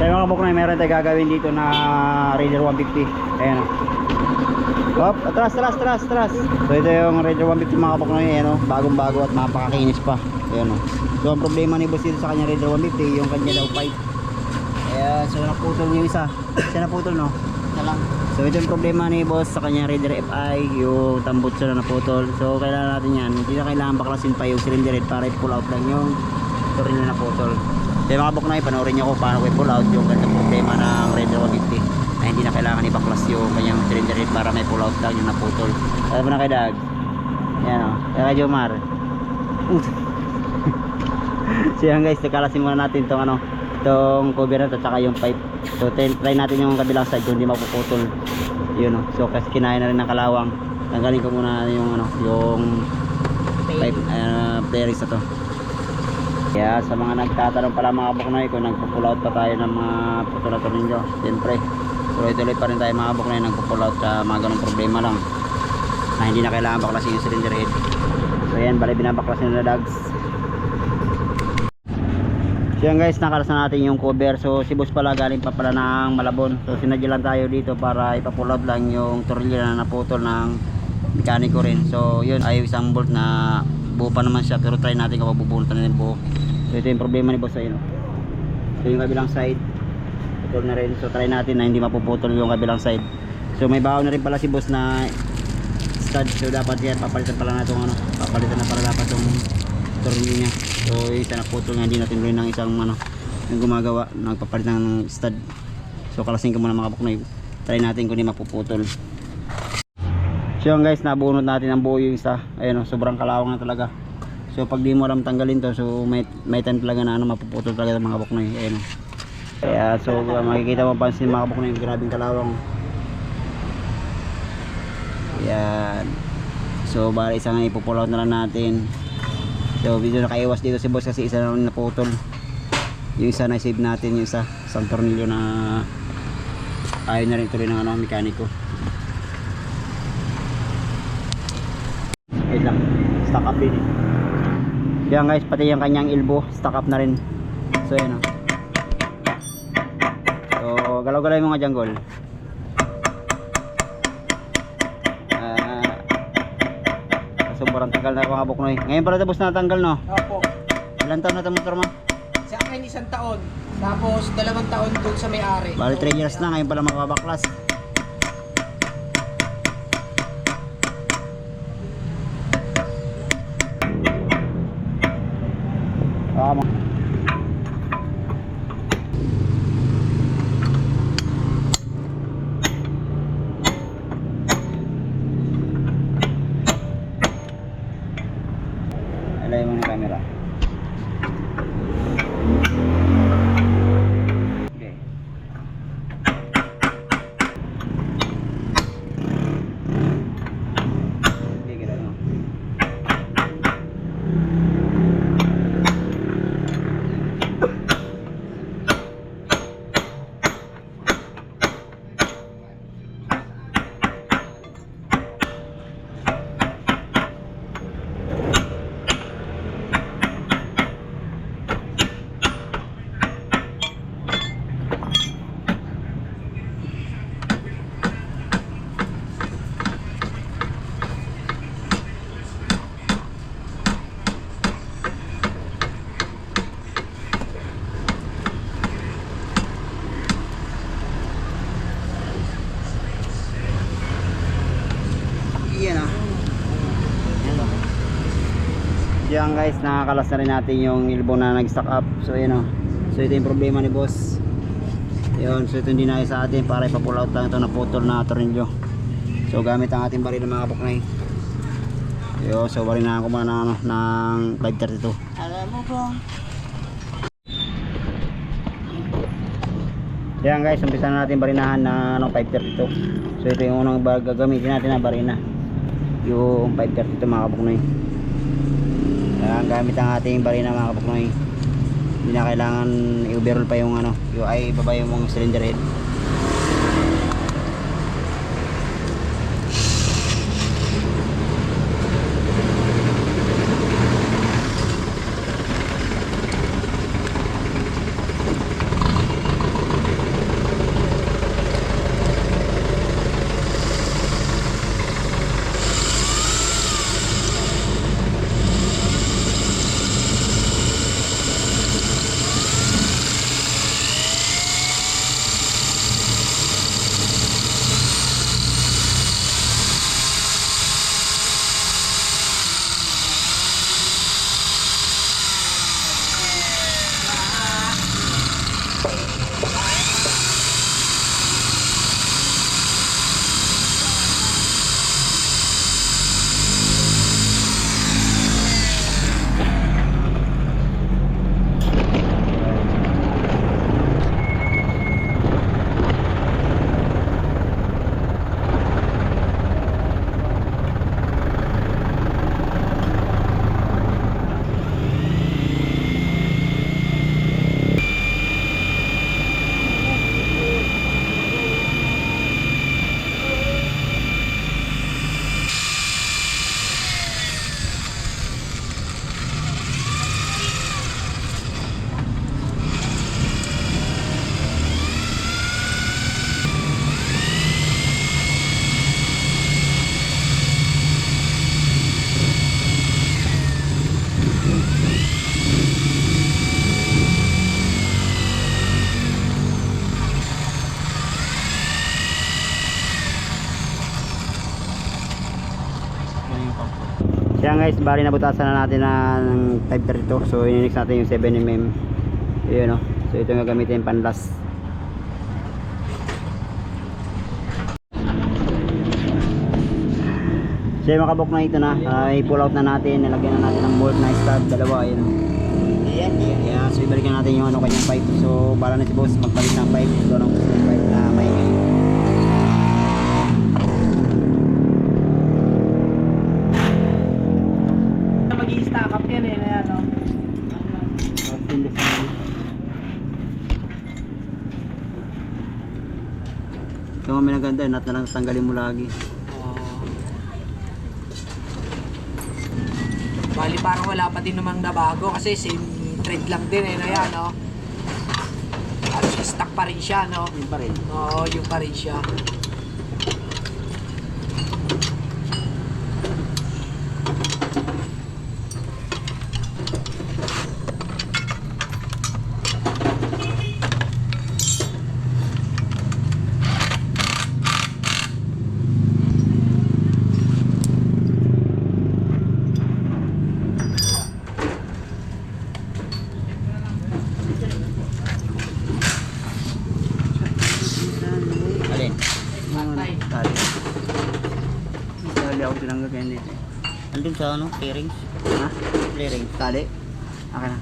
Tayo mga kabuknoy, meron tayo gagawin dito na Raider 150. Ayan o. Hop, atras. So ito yung Raider 150 mga kabuknoy. Ayan o, bagong bago at mapakakinis pa. Ayan o. So ang problema ni boss dito sa kanya Raider 150, yung kanya daw pipe. Ayan, so naputol yung isa. Siya naputol no? Isa lang. So ito yung problema ni boss sa kanya Raider FI, yung tambutso na naputol. So kailangan natin yan, hindi na kailangan baklasin pa yung cylinder head para i-pull out lang yung tornilyo na naputol. So yung mga kabuknoy, panoorin nyo ko paano ko i-pull out yung ganitong problema ng Raider 150 na hindi na kailangan i-baklas yung kanyang cylinder head para may pull out lang yung naputol. Alam mo na kay Dag? Yan o, kaya kay Jomar. So yan guys, nakalasin muna natin itong ano, itong cover na ito at saka yung pipe. So try natin yung kabilang side kung hindi mapuputol. Yun o. So kasi kinain na rin ng kalawang. Tanggalin ko muna yung ano, yung pipe bearings na to. Kaya sa mga nagtatanong pala mga kabuknoy kung nagpo-pull out pa tayo ng mga putol na tornilyo, siyempre tuloy-tuloy pa rin tayo mga kabuknoy nagpo-pull out sa mga ganong problema lang na hindi na kailangan baklasin yung cylinder head. So yan, bali binabaklasin na Dags. So yan guys, nakalas na natin yung cover. So si boss pala galing pa pala ng Malabon. So sinadya lang tayo dito para ipa-pull out lang yung tornilyo na naputol ng mekaniko rin. So yun ay isang bolt na buo pa naman siya, pero try natin kung mabubunutan na yung buo. So ito yung problema ni boss ayun. So yung kabilang side putol na rin. So try natin na hindi mapuputol yung kabilang side. So may baon na rin pala si boss na stud. So dapat yan papalitan pala natin ano, papalitan na pala dapat yung tornilyo niya. So isa na putol nga, hindi natin rin ng isang ano yung gumagawa, nagpapalit ng stud. So kalasin ko muna mga kabuknoy, try natin kung hindi mapuputol. So yun guys, nabunot natin ang buo yung isa. Ayun o, sobrang kalawang na talaga. So pag di mo alam tanggalin to, so may time talaga na ano, mapuputol talaga ng mga kabuknoy. Ayun o. Kaya so makikita mo pansin mga kabuknoy, grabing kalawang. Ayan. So bali isa nga ipupull out na lang natin. So video nakaiwas dito si boss kasi isa na naputol. Yung isa na save natin, yung isa isang tornilyo na ayaw na rin tuloy ng ano, mekaniko. Wait lang, stock up din eh. Yan guys, pati yung kanyang elbow stock up na rin. So yan o. So galaw-galaw yung mga jungle. Sobrang tagal na mga kabuknoy. Ngayon pala tapos na natanggal no? Opo. Ilan taon na ito motor mo? Sa akin 1 taon. Tapos 2 taon dun sa may-ari. Bali 3 years na, ngayon pala makabaklas. Tama. Alay mo ng camera. Okay. Okay, gila mo. Yan guys, nakakalas na rin natin yung elbow na nag-stock up. So yun o. So ito yung problema ni boss. Yun, so ito hindi na sa atin para ipa-pull out lang ito na putol na tornilyo. So gamit ang ating baril ng mga kabuknoy. Yun, so barinahan ko muna ng, ano, ng 532. Alam mo ba? Yan guys, umpisa na natin barinahan na ano, 532. So ito yung unang gagamitin natin na barina, yung 532 mga kabuknoy. Yan, gamit ang ating barina mga kabuknoy. Hindi na kailangan i-overhaul pa yung ano, yung ay baba yung cylinder head. Yan guys, bali nabutasan na natin ng 532. So ininix natin yung 7mm. Yun o. So ito yung gagamitin panlas. So yung makabok na ito na, i-pull out na natin. Nilagyan na natin ng bolt na stud, dalawa. Yun o. Yeah, so ibalikan natin yung ano kanyang pipe. So bala na si boss magpalit ng pipe. Ito ng pipe na may Mag-i-stack up yan eh, na yan, no? Ito nga may naganda, nat na lang tanggalin mo lagi. Bali parang wala pa din namang nabago kasi same thread lang din eh, na yan, no? At stock pa rin siya, no? Yun pa rin. Oo, yung pa rin siya. Alin? Patay. Tali. Tali ako tinanggap yan dito. Andun sa ano? Clearings? Ha? Clearings? Tali? Aka na.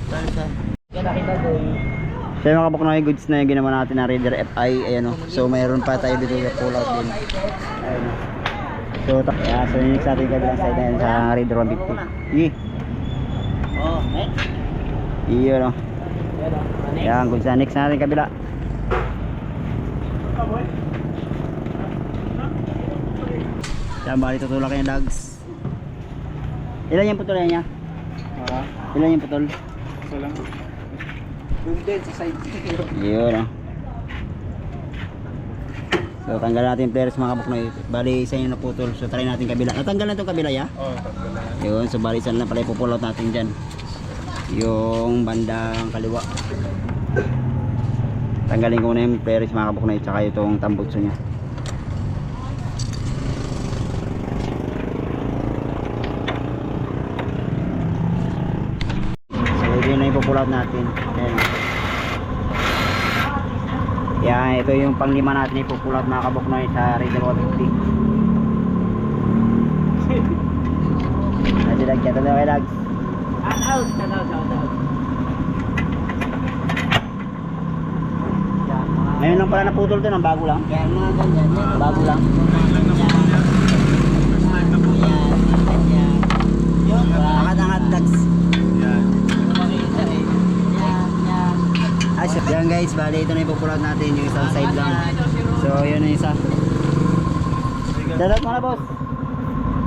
Tali sa... Kaya kita doon. So yung mga kabuknoy goods na yung ginawa natin na Raider FI. Ayan o. So mayroon pa tayo dito yung pull out din. Ayan o. So yeah, so yung next natin yung kabilang side na yan sa Raider 150. Yee! Oh, next. Iyon o. Ayan, goods na next natin kabila. Yan, bali tutulak yung dogs. Ilan yung putol niya? Ilan yung putol? Isa lang. Doon din sa side. Yun o. So tanggal natin yung players mga kabuknoy. Bali isa yung naputol. So try natin kabila. Natanggal na itong kabila ya? Oo, tanggal na. Yun, so bali isa na lang pala ipupull out natin dyan. Yung bandang kaliwa. Tanggalin ko na yung players mga kabuknoy. Tsaka itong tambutso nya. Yun na yung pull out natin. Ayan. Yan, ito yung panglima natin ipupull out mga kabuknoy sa Raider 150. Nasi lag, kaya kay Lags. Out. Ngayon lang pala naputol to, ng bago lang. Kaya mga ganyan. Bago lang. Angat-angat Lags. Yan. Yan guys, bali ito na ipupull out natin yung isang side lang. So yun na isa. Dadat mo na boss.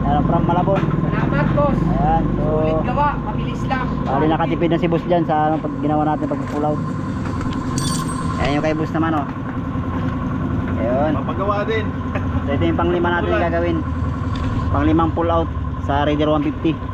Ayan, from Malabon. Salamat, boss. Ayan, so Ulit gawa, mabilis lang. bali nakatipid na si boss dyan sa ano, pag ginawa natin pag-pull out. Ayan yung kay boss naman oh. Ayun. Mapagawa din. So ito yung panglima natin gagawin. Panglimang pull out sa Raider 150.